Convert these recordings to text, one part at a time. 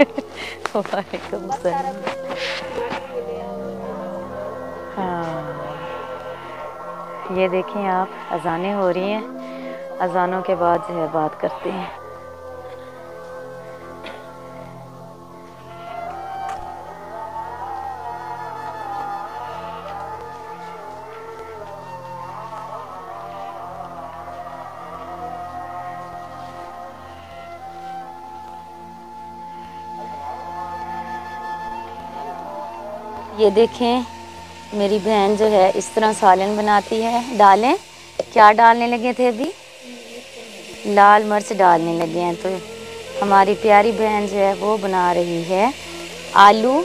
वालेकुम सलाम। हाँ, ये देखें आप, अजानें हो रही हैं, अजानों के बाद जो है बात करते हैं। ये देखें मेरी बहन जो है इस तरह सालन बनाती है। डालें, क्या डालने लगे थे अभी? लाल मिर्च डालने लगे हैं। तो हमारी प्यारी बहन जो है वो बना रही है आलू।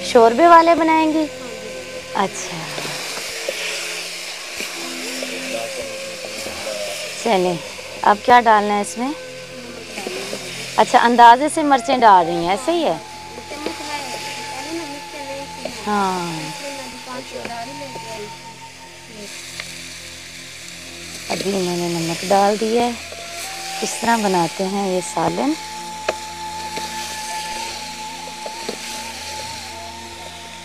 शोरबे वाले बनाएंगी? अच्छा, चलें। अब क्या डालना है इसमें? अच्छा, अंदाजे से मिर्चें डाल रही हैं, ऐसे ही है? हाँ, अभी मैंने नमक डाल दिया है। इस तरह बनाते हैं ये सालन।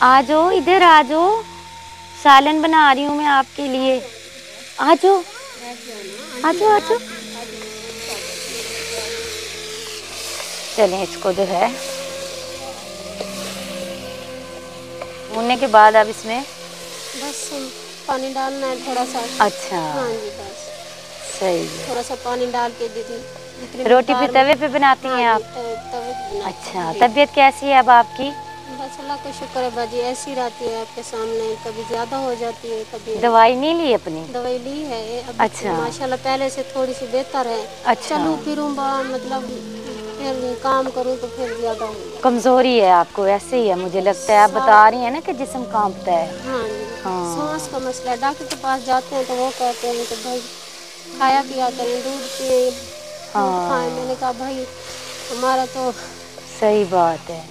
आ जाओ, इधर आ जाओ, सालन बना रही हूँ मैं आपके लिए। आ जाओ, आ जाओ, आ जाओ। चलें, इसको जो है भूनने के बाद अब इसमें बस पानी डालना है थोड़ा सा। अच्छा, हाँ जी, बस सही। थोड़ा सा पानी डाल के दीदी। रोटी भी तवे पे बनाती हैं आप? तवे। अच्छा, तबीयत कैसी है अब आपकी? बस अल्लाह का शुक्र है बाजी, ऐसी रहती है आपके सामने, कभी ज़्यादा हो जाती है, कभी। दवाई नहीं ली अपनी? दवाई ली है अभी। अच्छा, माशाल्लाह पहले से थोड़ी सी बेहतर है। अच्छा। चलूँ फिरूँ मतलब फिर काम करूँ तो फिर ज़्यादा हो। कमजोरी है आपको, ऐसे ही है मुझे लगता है। आप बता रही हैं ना कि जिस्म कांपता है। हाँ जी, हाँ, सांस का मसला है। डॉक्टर के पास जाते हैं तो वो कहते हैं कि भाई खाया पिया करें, दूध पिए, दूध खाएं। मैंने कहा भाई हमारा तो सही बात है।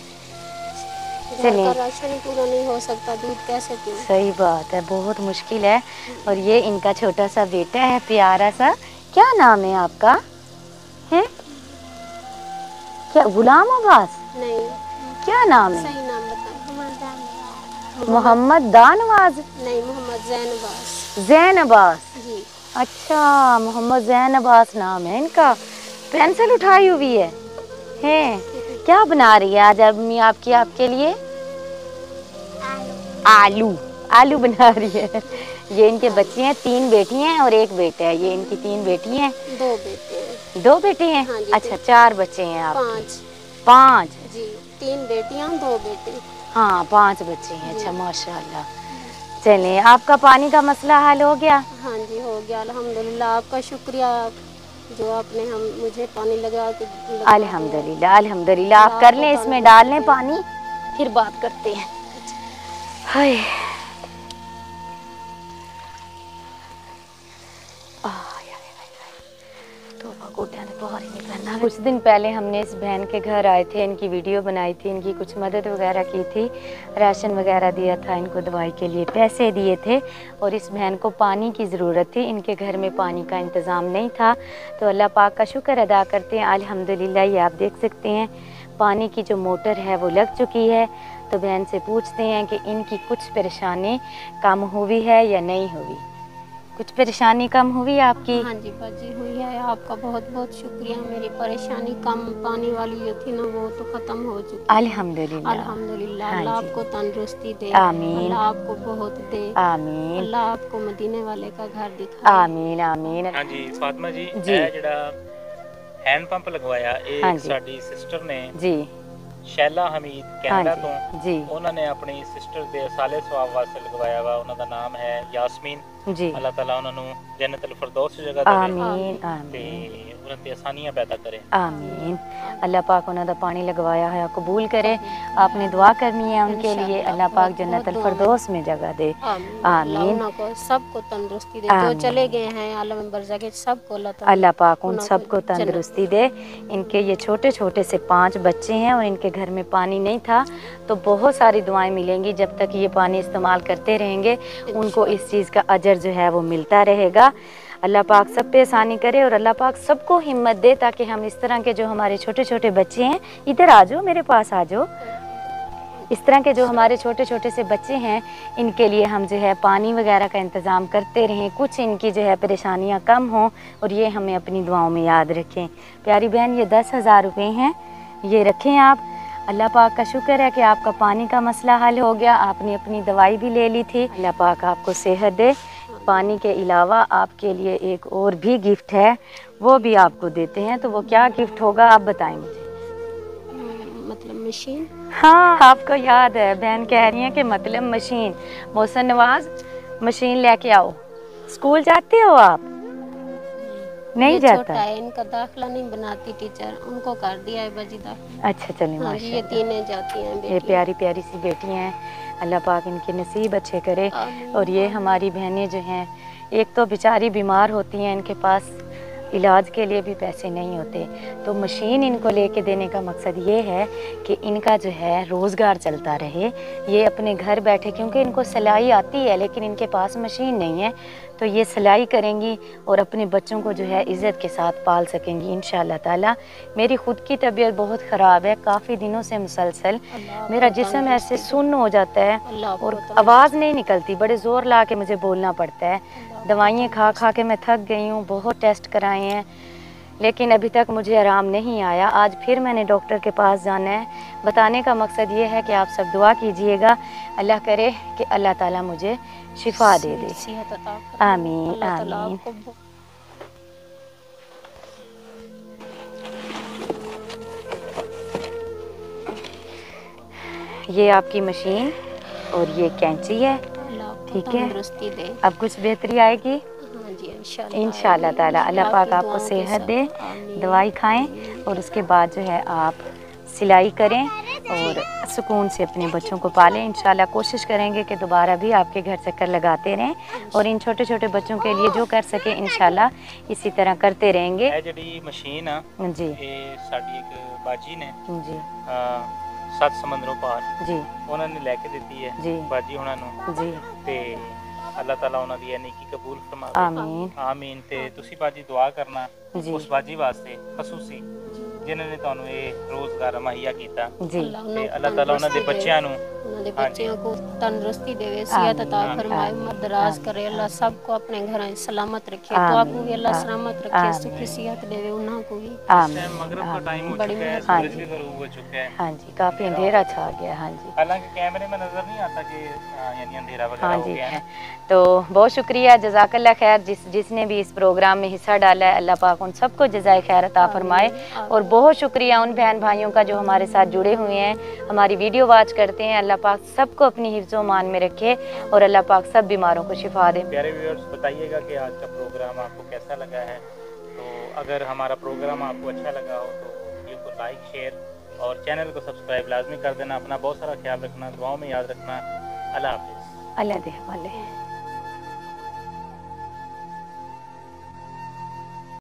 घर का राशन ही पूरा नहीं हो सकता, दूध कैसे पिए? सही बात है, बहुत मुश्किल है। और ये इनका छोटा सा बेटा है, प्यारा सा। क्या नाम है आपका? है क्या? गुलाम अब्बास? नहीं, क्या नाम है? सही नाम बताओ। मोहम्मद दानवाज? नहीं, मोहम्मद जैन जैन अब्बास जी। अच्छा, मोहम्मद जैन अब्बास नाम है इनका। पेंसिल उठाई हुई है। क्या बना रही है आज अम्मी आपकी आपके लिए? आलू। आलू बना रही है। ये इनके बच्चे हैं, 3 बेटी हैं और 1 बेटा है। ये इनकी 3 बेटी हैं। 2 बेटे हैं। 2 बेटे हैं? हाँ जी, अच्छा, 4 बच्चे हैं आप? 5 5 जी, 3 बेटियां 2 बेटे। हाँ, 5 बच्चे हैं। अच्छा, माशाल्लाह। चलिए, आपका पानी का मसला हल हो गया? हाँ जी, हो गया अल्हम्दुलिल्लाह। आपका शुक्रिया जो आपने मुझे पानी लगा के। अल्हम्दुलिल्लाह, अल्हम्दुलिल्लाह। आप कर लें, इसमें डाल लें पानी, फिर बात करते हैं। हाय, कुछ दिन पहले हमने इस बहन के घर आए थे, इनकी वीडियो बनाई थी, इनकी कुछ मदद वगैरह की थी, राशन वगैरह दिया था, इनको दवाई के लिए पैसे दिए थे। और इस बहन को पानी की ज़रूरत थी, इनके घर में पानी का इंतज़ाम नहीं था। तो अल्लाह पाक का शुक्र अदा करते हैं, अल्हम्दुलिल्लाह। ये आप देख सकते हैं पानी की जो मोटर है वो लग चुकी है। तो बहन से पूछते हैं कि इनकी कुछ परेशानी कम हुई है या नहीं हुई। कुछ परेशानी कम हुई आपकी? हाँ जी बाजी, हुई है। आपका बहुत बहुत शुक्रिया। मेरी परेशानी कम पानी वाली जो थी ना वो तो ख़त्म हो चुकी है। अल्हम्दुलिल्लाह, अल्हम्दुलिल्लाह। हाँ अल्लाह जी। आपको तंदुरुस्ती दे। आमीन, अल्लाह आपको बहुत दे। आमीन, अल्लाह आपको मदीने वाले का घर दिखाए। आमीन, आमीन। हाँ जी फातिमा जी, जी। ਇਹ ਜਿਹੜਾ हैंड पंप लगवाया ਇਹ हाँ ਇੱਕ जी। ਸਾਡੀ ਸਿਸਟਰ ਨੇ जी, ਸ਼ੈਲਾ ਹਮੀਦ हाँ ਕੈਨੇਡਾ जी, ਤੋਂ। जी, ਉਹਨਾਂ ਨੇ ਆਪਣੀ ਸਿਸਟਰ ਦੇ ਸਾਲੇ ਸਵਾਬ ਵਾਸਤੇ ਲਗਵਾਇਆ ਵਾ। ਉਹਨਾਂ ਦਾ ਨਾਮ ਹੈ ਯਾਸਮੀਨ। जी। ਅੱਲਾਹ ਤਾਲਾ ਉਹਨਾਂ ਨੂੰ ਜन्नत अल फिरदौस जगह देवे आमीन, ਤੇ आमीन, ਉਹਨਾਂ ਤੇ ਆਸਾਨੀਆਂ पैदा करे। आमीन। अल्लाह पाक उन्होंने पानी लगवाया है कबूल करे। आपने दुआ करनी है उनके लिए, अल्लाह पाक जन्नत अल फिरदौस में जगह दे। आमीन। को सबको तंदुरुस्ती दे। जो चले गए हैं आलम बरज़ख सबको अल्लाह पाक उन सबको तंदुरुस्ती दे। इनके ये छोटे छोटे से 5 बच्चे हैं और इनके घर में पानी नहीं था। तो बहुत सारी दुआएं मिलेंगी जब तक ये पानी इस्तेमाल करते रहेंगे, उनको इस चीज़ का अजर जो है वो मिलता रहेगा। अल्लाह पाक सब पे आसानी करे और अल्लाह पाक सबको हिम्मत दे, ताकि हम इस तरह के जो हमारे छोटे छोटे बच्चे हैं, इधर आ जाओ, मेरे पास आ जाओ, इस तरह के जो हमारे छोटे छोटे से बच्चे हैं, इनके लिए हम जो है पानी वगैरह का इंतज़ाम करते रहें, कुछ इनकी जो है परेशानियां कम हों और ये हमें अपनी दुआओं में याद रखें। प्यारी बहन, ये 10,000 रुपये हैं, ये रखें आप। अल्लाह पाक का शुक्र है कि आपका पानी का मसला हल हो गया, आपने अपनी दवाई भी ले ली थी। अल्लाह पाक आपको सेहत दे। पानी के अलावा आपके लिए एक और भी गिफ्ट है, वो भी आपको देते हैं। तो वो क्या गिफ्ट होगा आप बताएं मुझे। मतलब मशीन। हाँ, आपको याद है, बहन कह रही है कि मतलब मशीन। मोहसन नवाज, मशीन लेके आओ। स्कूल जाते हो आप? नहीं जाता। छोटा है, इनका दाखिला नहीं बनाती टीचर, उनको कर दिया है बाजी दाखिला। अच्छा, चलिए हाँ, ये माशाल्लाह। तीनों जाती हैं बेटियां। ये प्यारी प्यारी सी बेटियां हैं, अल्लाह पाक इनके नसीब अच्छे करे। और ये हमारी बहनें जो हैं, एक तो बेचारी बीमार होती हैं, इनके पास इलाज के लिए भी पैसे नहीं होते, तो मशीन इनको लेके देने का मकसद ये है कि इनका जो है रोज़गार चलता रहे, ये अपने घर बैठे, क्योंकि इनको सिलाई आती है लेकिन इनके पास मशीन नहीं है, तो ये सिलाई करेंगी और अपने बच्चों को जो है इज़्ज़त के साथ पाल सकेंगी इंशाअल्लाह ताला। मेरी ख़ुद की तबीयत बहुत ख़राब है, काफ़ी दिनों से मुसलसल मेरा जिस्म ऐसे सुन्न हो जाता है और आवाज़ नहीं निकलती, बड़े ज़ोर ला के मुझे बोलना पड़ता है। दवाइयाँ खा खा के मैं थक गई हूँ, बहुत टेस्ट कराए हैं लेकिन अभी तक मुझे आराम नहीं आया। आज फिर मैंने डॉक्टर के पास जाना है। बताने का मकसद ये है कि आप सब दुआ कीजिएगा, अल्लाह करे कि अल्लाह ताला मुझे शिफा दे दे। आमीन आमीन। ये आपकी मशीन और ये कैंची है, ठीक है। अब कुछ बेहतरी आएगी इंशाअल्लाह ताला। अल्लाह पाक आपको सेहत दे, दवाई खाएं और उसके बाद जो है आप सिलाई करें और सुकून से अपने बच्चों को पालें। इंशाल्लाह कोशिश करेंगे कि दोबारा भी आपके घर चक्कर लगाते रहें और इन छोटे छोटे बच्चों के लिए जो कर सके इंशाल्लाह इसी तरह करते रहेंगे। जी मशीन आ जी, ये साडी एक बाजी ने जी 7 ਸਮੁੰਦਰੋਂ ਪਾਰ जी ਉਹਨਾਂ ਨੇ ਲੈ ਕੇ ਦਿੱਤੀ ਹੈ जी ਬਾਜੀ ਉਹਨਾਂ ਨੂੰ जी। ਤੇ अल्लाह ताला ਉਹਨਾਂ ਦੀ नेकी कबूल फरमावे। आमीन आमीन। ਤੇ ਤੁਸੀਂ ਬਾਜੀ ਦੁਆ ਕਰਨਾ जी ਉਸ ਬਾਜੀ ਵਾਸਤੇ ਖਸੂਸੀ ਜਿਨ੍ਹਾਂ ਨੇ ਤੁਹਾਨੂੰ ਇਹ ਰੋਜ਼ਗਾਰ ਮੁਹੱਈਆ ਕੀਤਾ जी। ਤੇ ਅੱਲਾਹ ਤਾਲਾ ਉਹਨਾਂ ਦੇ ਬੱਚਿਆਂ ਨੂੰ उन्होंने बच्चों को तंदुरुस्ती देवे, सेहत अता फरमाए, मदराज करे। अल्लाह सबको अपने घर सलामत रखे, तो आपको भी अल्लाह सलामत रखे, सुखी सेहत देवे उन्हों को भी। आमीन। मगरिब का टाइम हो बड़ी चुका है, हाँ सूरज जी। भी गरूब हो चुका है। हाँ जी, काफ़ी अंधेरा छा गया। हाँ जी, हालांकि कैमरे में नजर नहीं आता कि यानी अंधेरा वगैरह हाँ हो जी। गया है। तो बहुत शुक्रिया, जज़ाकल्लाह खैर, जिसने भी इस प्रोग्राम में हिस्सा डाला है, अल्लाह पाक उन सबको जज़ाए खैर अता फरमाए। और बहुत शुक्रिया उन बहन भाइयों का जो हमारे साथ जुड़े हुए हैं, हमारी वीडियो वॉच करते हैं। अल्लाह पाक सबको अपनी हिफ्ज़ो मान में रखे और अल्लाह पाक सब बीमारों को शिफा दे। प्यारे व्यूअर्स, बताइएगा कि आज का प्रोग्राम आपको कैसा लगा है। तो अगर हमारा प्रोग्राम आपको अच्छा लगा हो तो वीडियो को लाइक, शेयर और चैनल को सब्सक्राइब लाजमी कर देना। अपना बहुत सारा ख्याल रखना, दुआओं में याद रखना। अल्लाह हाफ़िज़। अल्लाह दे हवाले।